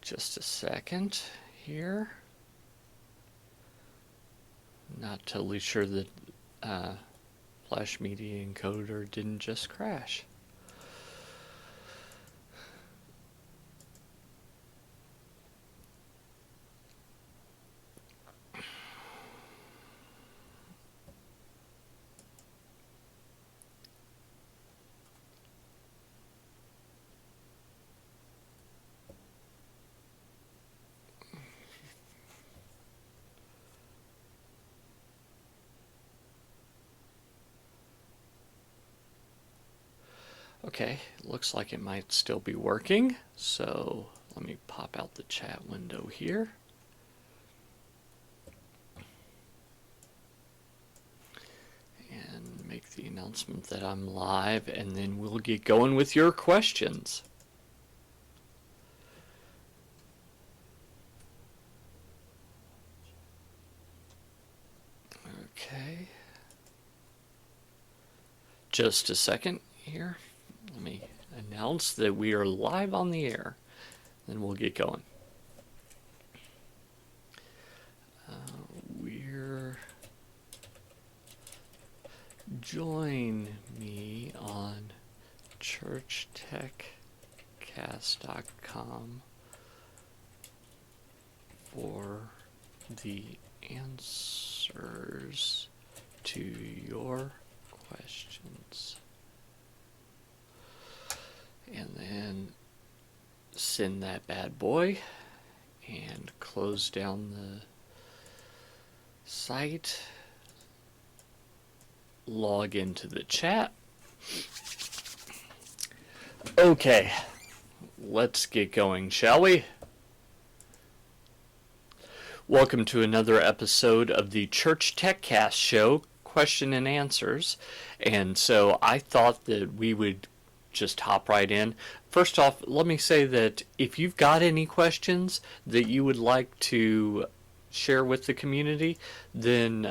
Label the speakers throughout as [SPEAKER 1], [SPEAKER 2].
[SPEAKER 1] Just a second here. Not totally sure that Flash Media Encoder didn't just crash. Okay, looks like it might still be working, so let me pop out the chat window here. And make the announcement that I'm live, and then we'll get going with your questions. Okay. Just a second here. Let me announce that we are live on the air, then we'll get going. Join me on ChurchTechCast.com for the answers to your questions. And then send that bad boy and close down the site. Log into the chat. Okay, let's get going, shall we? Welcome to another episode of the Church TechCast show, question and answers. And so I thought that we would just hop right in. First off, let me say that if you've got any questions that you would like to share with the community, then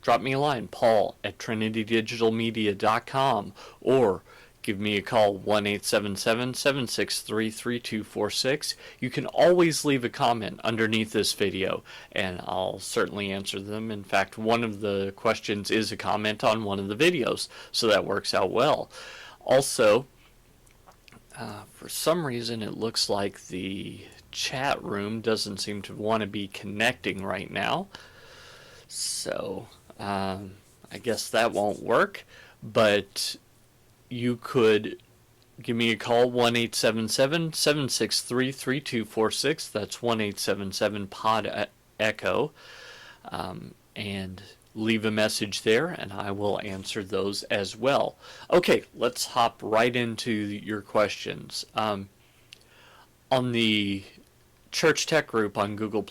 [SPEAKER 1] drop me a line, paul@trinitydigitalmedia.com, or give me a call, 1-877-763-3246. You can always leave a comment underneath this video, and I'll certainly answer them. In fact, one of the questions is a comment on one of the videos, so that works out well. Also, for some reason, it looks like the chat room doesn't seem to want to be connecting right now. So I guess that won't work, but you could give me a call, 1-877-763-3246. That's 1-877-POD-ECHO, and leave a message there, and I will answer those as well. Okay, let's hop right into your questions. On the Church Tech group on Google+,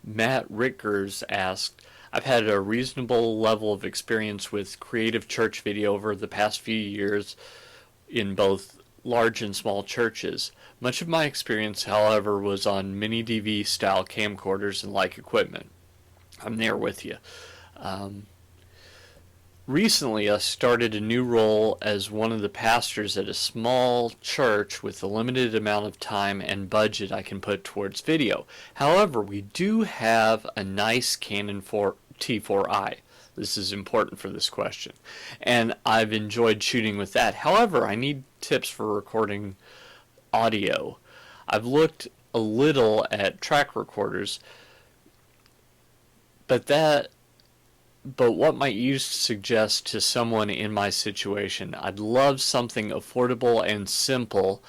[SPEAKER 1] Matt Rickers asked, I've had a reasonable level of experience with creative church video over the past few years in both large and small churches. Much of my experience, however, was on mini DV style camcorders and like equipment. I'm there with you. Recently, I started a new role as one of the pastors at a small church with a limited amount of time and budget I can put towards video. However, we do have a nice Canon T4i. This is important for this question, and I've enjoyed shooting with that. However, I need tips for recording audio. I've looked a little at track recorders, but what might you suggest to someone in my situation? I'd love something affordable and simple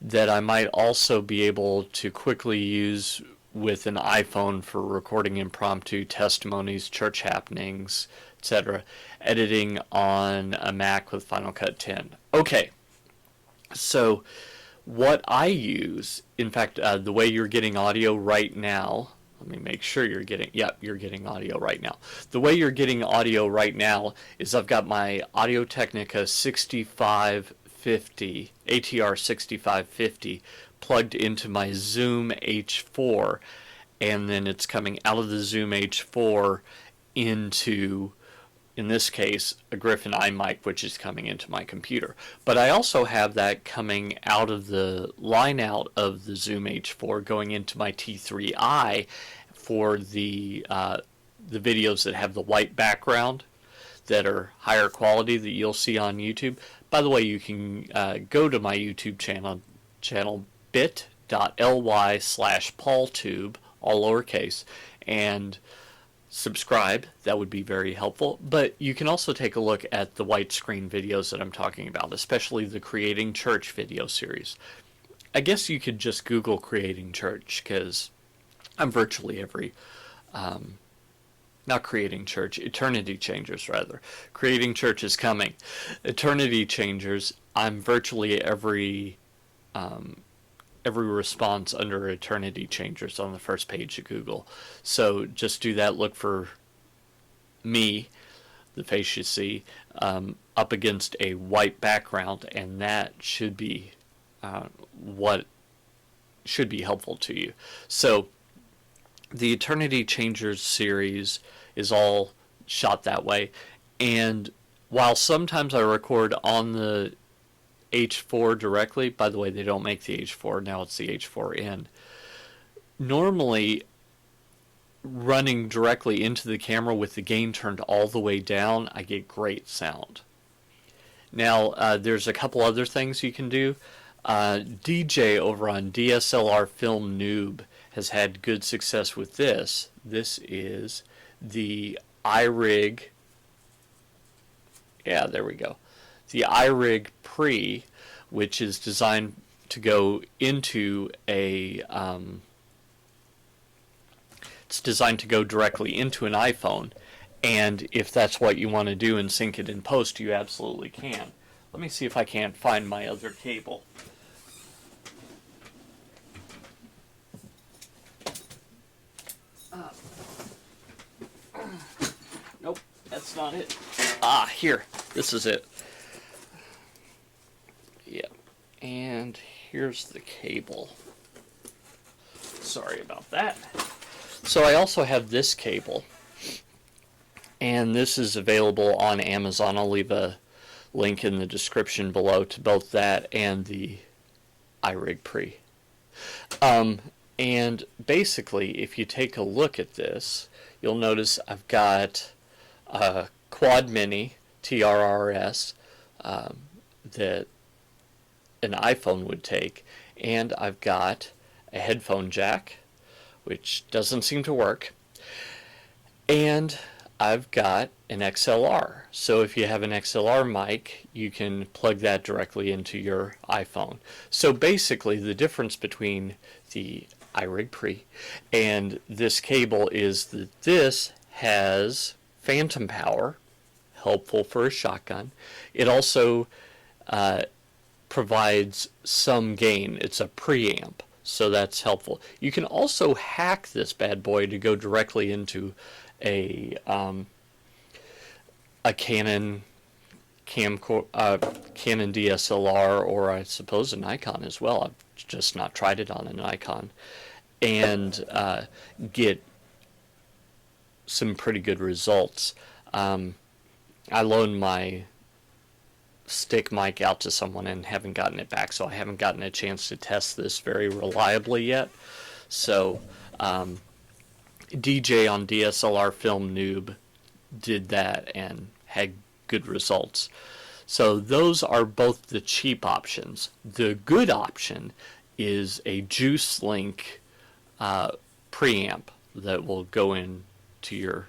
[SPEAKER 1] that I might also be able to quickly use with an iPhone for recording impromptu testimonies, church happenings, etc. Editing on a Mac with Final Cut 10. Okay, so what I use, in fact, the way you're getting audio right now, let me make sure you're getting, you're getting audio right now. The way you're getting audio right now is I've got my Audio-Technica 6550, ATR 6550, plugged into my Zoom H4, and then it's coming out of the Zoom H4 into in this case, a Griffin iMic, which is coming into my computer. But I also have that coming out of the line out of the Zoom H4 going into my T3i for the videos that have the white background that are higher quality that you'll see on YouTube. By the way, you can go to my YouTube channel bit.ly/PaulTube, all lowercase, and subscribe. That would be very helpful. But you can also take a look at the widescreen videos that I'm talking about, especially the Creating Church video series. I guess you could just Google Creating Church, because I'm virtually every not Creating Church, Eternity Changers rather. Creating Church is coming. Eternity Changers, I'm virtually every response under Eternity Changers on the first page of Google. So just do that. Look for me, the face you see, up against a white background, and that should be what should be helpful to you. So the Eternity Changers series is all shot that way, and while sometimes I record on the H4 directly, by the way, they don't make the H4, now it's the H4n, normally running directly into the camera with the gain turned all the way down, I get great sound. Now, there's a couple other things you can do. DJ over on DSLR Film Noob has had good success with this. This is the iRig, yeah, there we go. The iRig Pre, which is designed to go into a, it's designed to go directly into an iPhone, and if that's what you want to do and sync it in post, you absolutely can. Let me see if I can't find my other cable. Nope, that's not it. Ah, here. This is it. Yeah. And here's the cable. Sorry about that. So I also have this cable. And this is available on Amazon. I'll leave a link in the description below to both that and the iRig Pre. And basically, if you take a look at this, you'll notice I've got a Quad Mini TRRS that an iPhone would take, and I've got a headphone jack, which doesn't seem to work, and I've got an XLR. So if you have an XLR mic, you can plug that directly into your iPhone. So basically, the difference between the iRig Pre and this cable is that this has phantom power, helpful for a shotgun. It also provides some gain. It's a preamp, so that's helpful. You can also hack this bad boy to go directly into a Canon Canon DSLR, or I suppose a Nikon as well. I've just not tried it on a Nikon, and get some pretty good results. I loaned my stick mic out to someone and haven't gotten it back, so I haven't gotten a chance to test this very reliably yet. So DJ on DSLR Film Noob did that and had good results. So those are both the cheap options. The good option is a Juice Link preamp that will go into your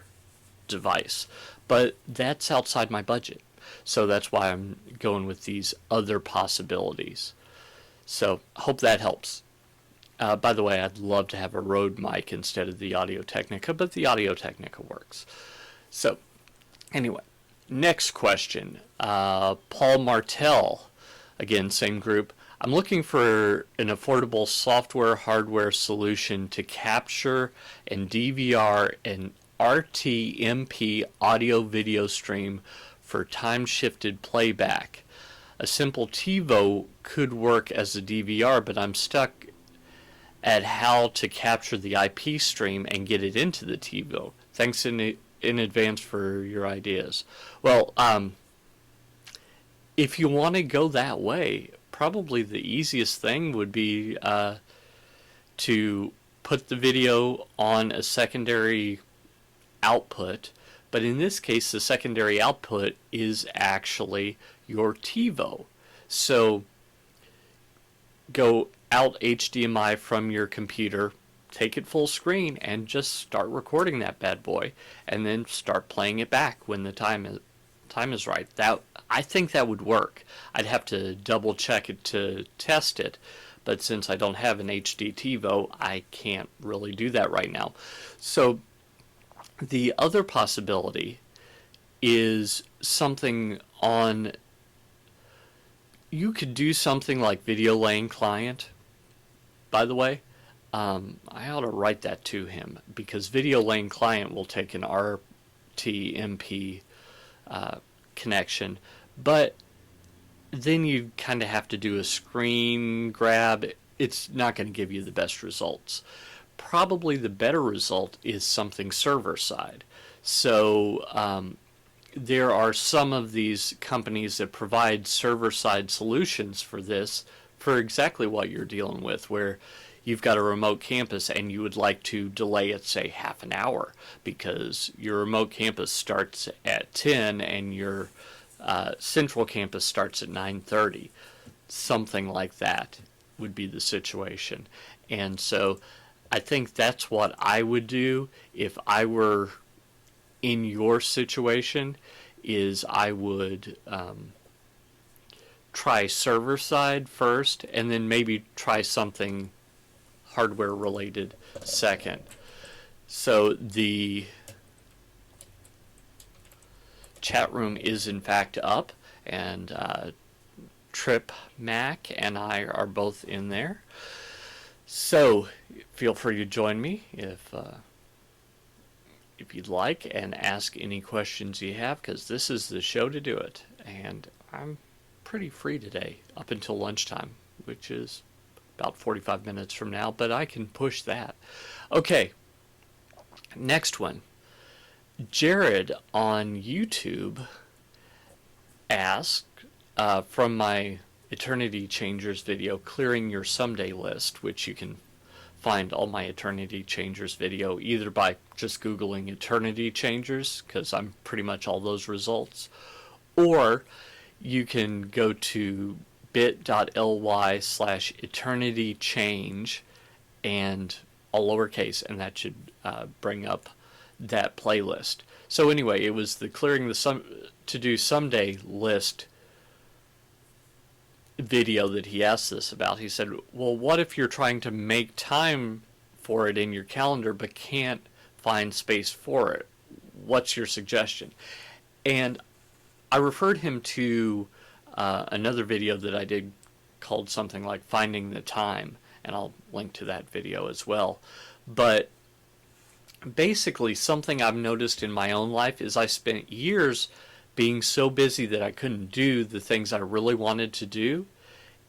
[SPEAKER 1] device, but that's outside my budget, so that's why I'm going with these other possibilities. So I hope that helps. By the way, I'd love to have a Rode mic instead of the Audio Technica, but the Audio Technica works. So anyway, next question. Paul Martell, again, same group. I'm looking for an affordable software hardware solution to capture and DVR an RTMP audio video stream for time-shifted playback. A simple TiVo could work as a DVR, but I'm stuck at how to capture the IP stream and get it into the TiVo. Thanks in in advance for your ideas. Well, if you want to go that way, probably the easiest thing would be to put the video on a secondary output, but in this case the secondary output is actually your TiVo. So go out HDMI from your computer, take it full screen, and just start recording that bad boy, and then start playing it back when the time is right. I think that would work. I'd have to double check it to test it, but since I don't have an HD TiVo, I can't really do that right now. So the other possibility is something on, you could do something like Video Lane Client, by the way. I ought to write that to him, because Video Lane Client will take an RTMP connection, but then you kind of have to do a screen grab. It's not going to give you the best results. Probably the better result is something server side. So there are some of these companies that provide server side solutions for this, for exactly what you're dealing with, where you've got a remote campus and you would like to delay it, say, half an hour, because your remote campus starts at 10 and your central campus starts at 9:30. Something like that would be the situation. And so I think that's what I would do if I were in your situation, is I would try server side first, and then maybe try something hardware related second. So the chat room is in fact up, and Trip Mac and I are both in there. So feel free to join me if you'd like, and ask any questions you have, because this is the show to do it. And I'm pretty free today up until lunchtime, which is about 45 minutes from now, but I can push that. Okay, next one. Jared on YouTube asked, from my Eternity Changers video, Clearing Your Someday List, which you can find all my Eternity Changers video either by just Googling Eternity Changers, because I'm pretty much all those results, or you can go to bit.ly/eternitychange and all lowercase, and that should bring up that playlist. So anyway, it was the Clearing the to Do Someday list video that he asked this about. He said, well, what if you're trying to make time for it in your calendar but can't find space for it? What's your suggestion? And I referred him to another video that I did called something like Finding the Time, and I'll link to that video as well. But basically, something I've noticed in my own life is I spent years being so busy that I couldn't do the things I really wanted to do,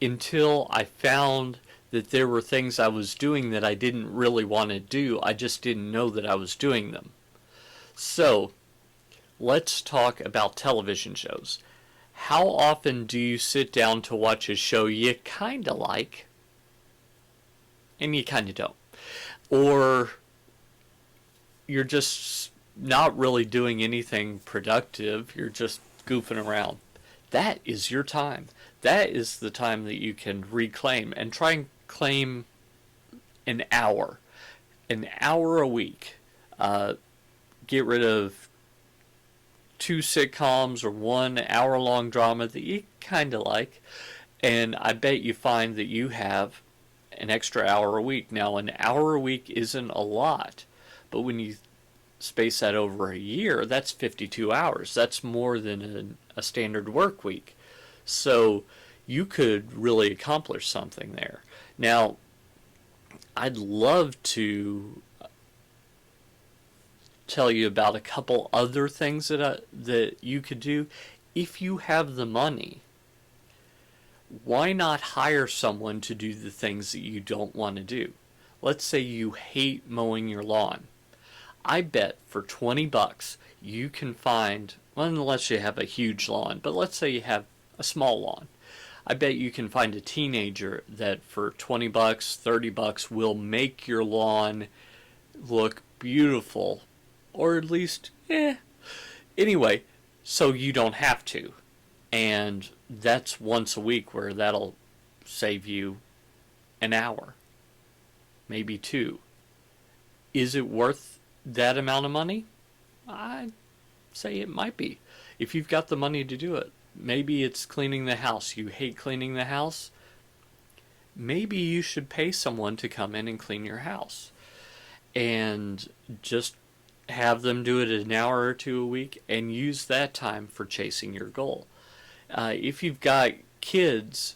[SPEAKER 1] until I found that there were things I was doing that I didn't really want to do. I just didn't know that I was doing them. So let's talk about television shows. How often do you sit down to watch a show you kind of like and you kind of don't? Or you're just not really doing anything productive, you're just goofing around. That is your time. That is the time that you can reclaim, and try and claim an hour a week. Get rid of 2 sitcoms or 1 hour-long drama that you kind of like, and I bet you find that you have an extra hour a week. Now, an hour a week isn't a lot, but when you space that over a year, that's 52 hours. That's more than a standard work week. So you could really accomplish something there. Now, I'd love to tell you about a couple other things that you could do. If you have the money, why not hire someone to do the things that you don't want to do? Let's say you hate mowing your lawn. I bet for 20 bucks you can find, well, unless you have a huge lawn, but let's say you have a small lawn. I bet you can find a teenager that for 20 bucks, 30 bucks will make your lawn look beautiful, or at least, anyway, so you don't have to. And that's once a week where that'll save you an hour, maybe two. Is it worth that amount of money? I'd say it might be. If you've got the money to do it. Maybe it's cleaning the house. You hate cleaning the house. Maybe you should pay someone to come in and clean your house. And just have them do it an hour or two a week and use that time for chasing your goal. If you've got kids,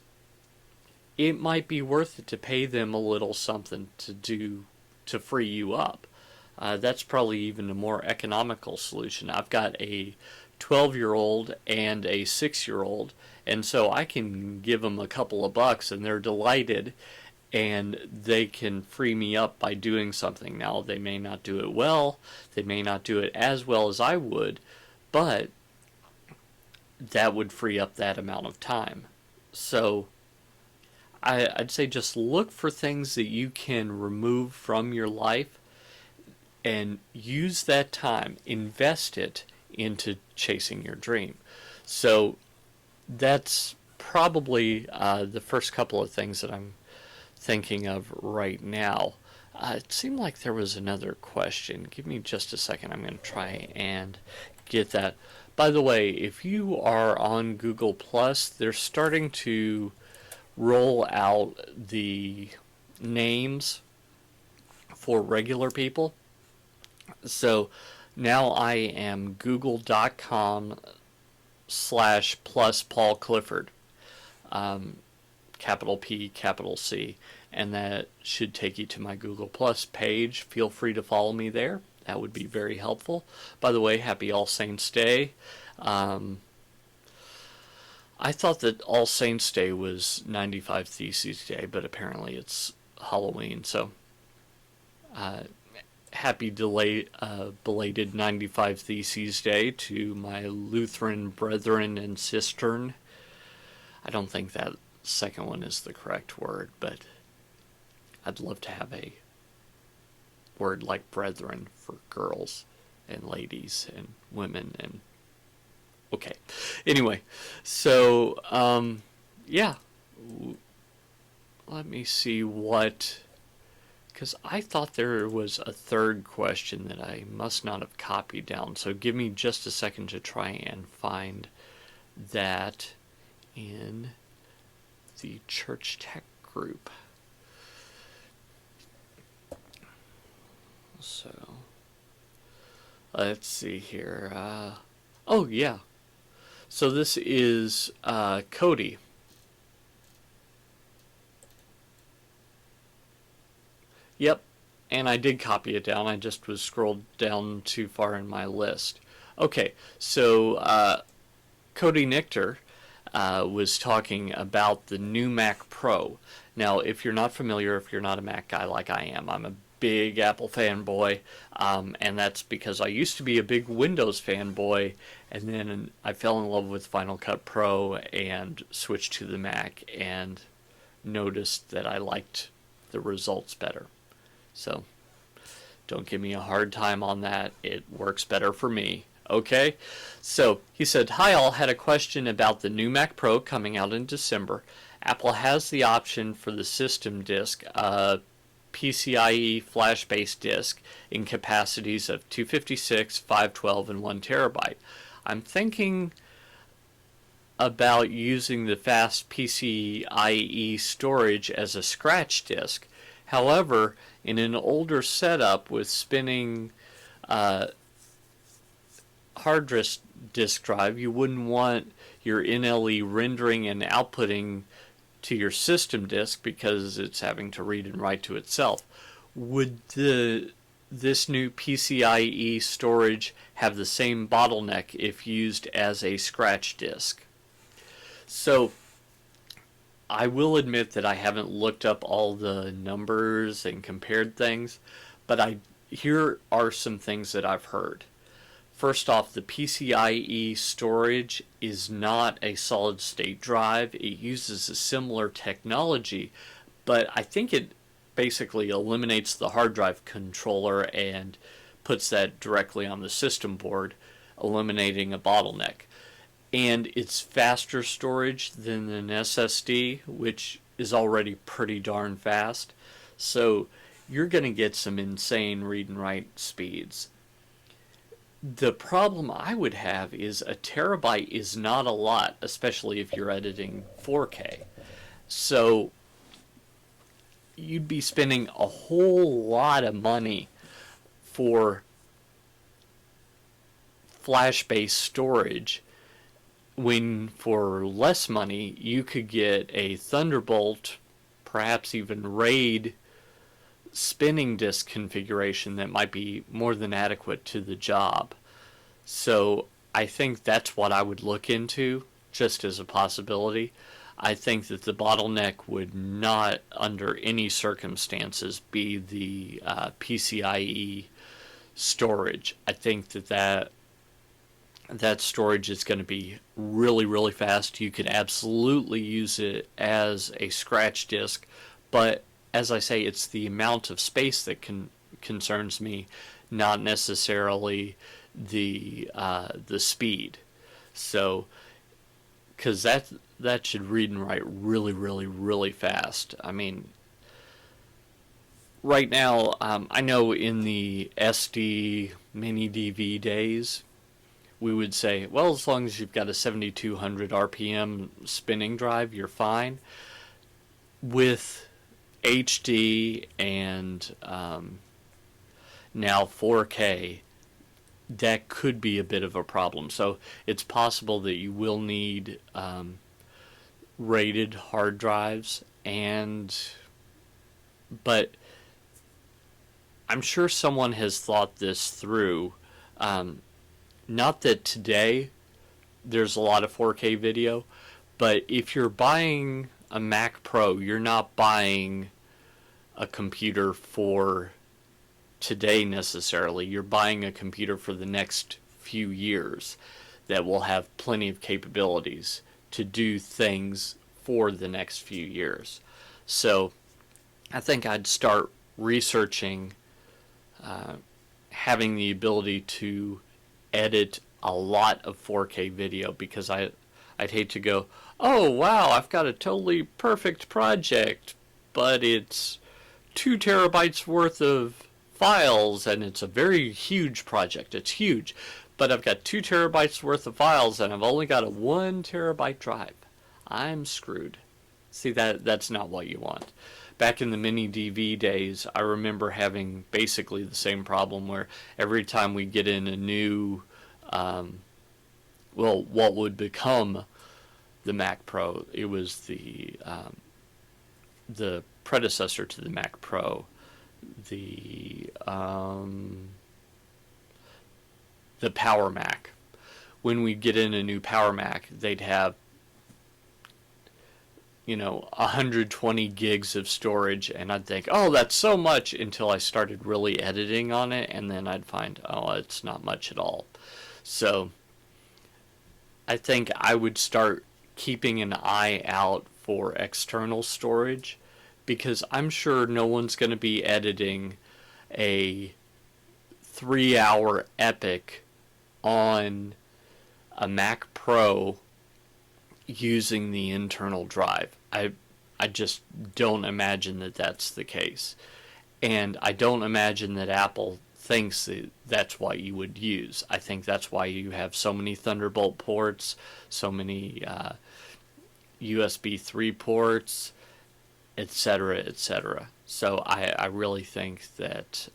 [SPEAKER 1] it might be worth it to pay them a little something to do to free you up. That's probably even a more economical solution. I've got a 12-year-old and a 6-year-old, and so I can give them a couple of bucks and they're delighted, and they can free me up by doing something. Now, they may not do it well, they may not do it as well as I would, but that would free up that amount of time. So I'd say just look for things that you can remove from your life and use that time, invest it into chasing your dream. So that's probably the first couple of things that I'm thinking of right now. It seemed like there was another question. Give me just a second. I'm going to try and get that. By the way, if you are on Google+, they're starting to roll out the names for regular people. So now I am google.com/plus Paul Clifford. Capital P, capital C. And that should take you to my Google Plus page. Feel free to follow me there. That would be very helpful. By the way, happy All Saints Day. I thought that All Saints Day was 95 Theses Day, but apparently it's Halloween. So happy belated 95 Theses Day to my Lutheran brethren and sistern. I don't think that second one is the correct word, but I'd love to have a word like brethren for girls and ladies and women and okay. Anyway, so yeah, let me see what, because I thought there was a third question that I must not have copied down, so give me just a second to try and find that in the Church Tech group. So let's see here. Oh yeah, so this is Cody. Yep, and I did copy it down. I just was scrolled down too far in my list. Okay, so Cody Nichter was talking about the new Mac Pro. Now, if you're not familiar, if you're not a Mac guy like I am, I'm a big Apple fanboy, and that's because I used to be a big Windows fanboy, and then I fell in love with Final Cut Pro and switched to the Mac and noticed that I liked the results better. So don't give me a hard time on that. It works better for me. Okay, so he said, hi all, had a question about the new Mac Pro coming out in December. Apple has the option for the system disk, PCIe flash-based disk in capacities of 256, 512, and 1 terabyte. I'm thinking about using the fast PCIe storage as a scratch disk. However, in an older setup with spinning hard disk drive, you wouldn't want your NLE rendering and outputting to your system disk because it's having to read and write to itself. Would this new PCIe storage have the same bottleneck if used as a scratch disk? So I will admit that I haven't looked up all the numbers and compared things, but here are some things that I've heard. First off, the PCIe storage is not a solid state drive. It uses a similar technology, but I think it basically eliminates the hard drive controller and puts that directly on the system board, eliminating a bottleneck. And it's faster storage than an SSD, which is already pretty darn fast. So you're going to get some insane read and write speeds. The problem I would have is a terabyte is not a lot, especially if you're editing 4K. So you'd be spending a whole lot of money for flash-based storage, when for less money you could get a Thunderbolt, perhaps even RAID spinning disk configuration that might be more than adequate to the job. So I think that's what I would look into, just as a possibility. I think that the bottleneck would not, under any circumstances, be the PCIe storage. I think that storage is going to be really, really fast. You could absolutely use it as a scratch disk, but as I say, it's the amount of space that concerns me, not necessarily the speed. So, because that should read and write really, really, really fast. I mean, right now, I know in the SD mini DV days, we would say, well, as long as you've got a 7200 RPM spinning drive, you're fine. With HD and now 4K, that could be a bit of a problem. So it's possible that you will need rated hard drives, but I'm sure someone has thought this through. Not that today there's a lot of 4K video, but if you're buying a Mac Pro, you're not buying a computer for today necessarily. You're buying a computer for the next few years that will have plenty of capabilities to do things for the next few years. So I think I'd start researching having the ability to edit a lot of 4K video, because I'd hate to go, oh wow, I've got a totally perfect project, but it's 2 terabytes worth of files and it's a very huge project. It's huge, but I've got 2 terabytes worth of files and I've only got a 1 terabyte drive. I'm screwed. See, that's not what you want. Back in the mini DV days, I remember having basically the same problem where every time we get in a new what would become the Mac Pro, it was the predecessor to the Mac Pro, the Power Mac. When we get in a new Power Mac, they'd have 120 gigs of storage, and I'd think, oh, that's so much, until I started really editing on it, and then I'd find, oh, it's not much at all. So I think I would start keeping an eye out for external storage, because I'm sure no one's going to be editing a 3-hour epic on a Mac Pro using the internal drive. I just don't imagine that that's the case. And I don't imagine that Apple thinks that that's what you would use. I think that's why you have so many Thunderbolt ports, so many USB 3 ports, etc., etc. So I really think that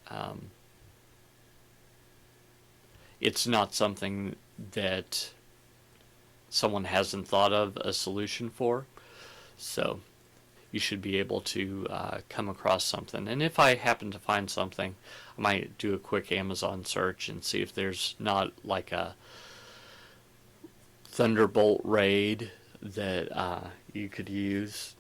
[SPEAKER 1] it's not something that someone hasn't thought of a solution for. So you should be able to come across something. And if I happen to find something, I might do a quick Amazon search and see if there's not like a Thunderbolt RAID that you could use.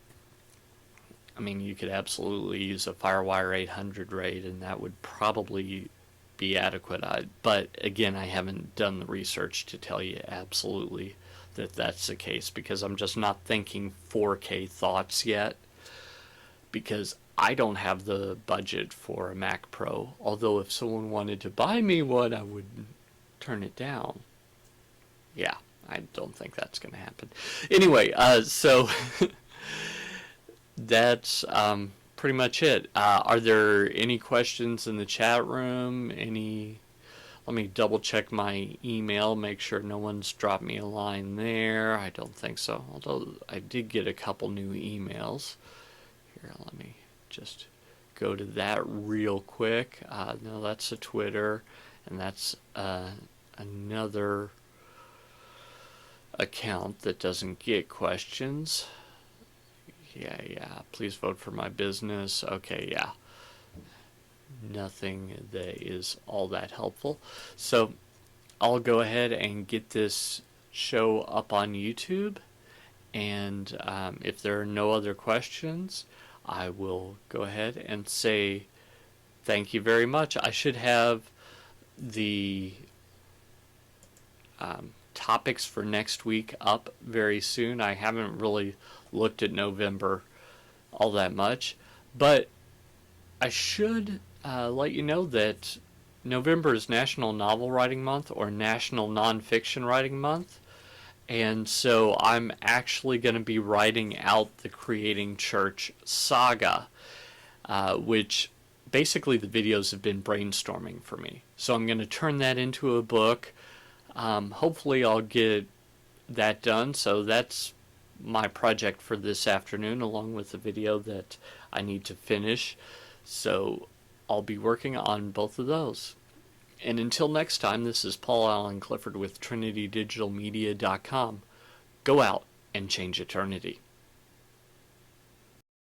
[SPEAKER 1] I mean, you could absolutely use a FireWire 800 RAID, and that would probably be adequate. But again, I haven't done the research to tell you absolutely that that's the case, because I'm just not thinking 4K thoughts yet, because I don't have the budget for a Mac Pro. Although if someone wanted to buy me one, I would turn it down. Yeah, I don't think that's going to happen. Anyway, so that's pretty much it. Are there any questions in the chat room? Let me double check my email, make sure no one's dropped me a line there. I don't think so, although I did get a couple new emails. Here, let me just go to that real quick. No, that's a Twitter, and that's another account that doesn't get questions. Yeah, please vote for my business. Okay, yeah. Nothing that is all that helpful. So I'll go ahead and get this show up on YouTube, and if there are no other questions, I will go ahead and say thank you very much. I should have the topics for next week up very soon. I haven't really looked at November all that much, but I should let you know that November is National Novel Writing Month, or National Nonfiction Writing Month, and so I'm actually going to be writing out the Creating Church saga, which basically the videos have been brainstorming for me. So I'm going to turn that into a book. Hopefully I'll get that done. So that's my project for this afternoon, along with the video that I need to finish. So I'll be working on both of those. And until next time, this is Paul Allen Clifford with TrinityDigitalMedia.com. Go out and change eternity.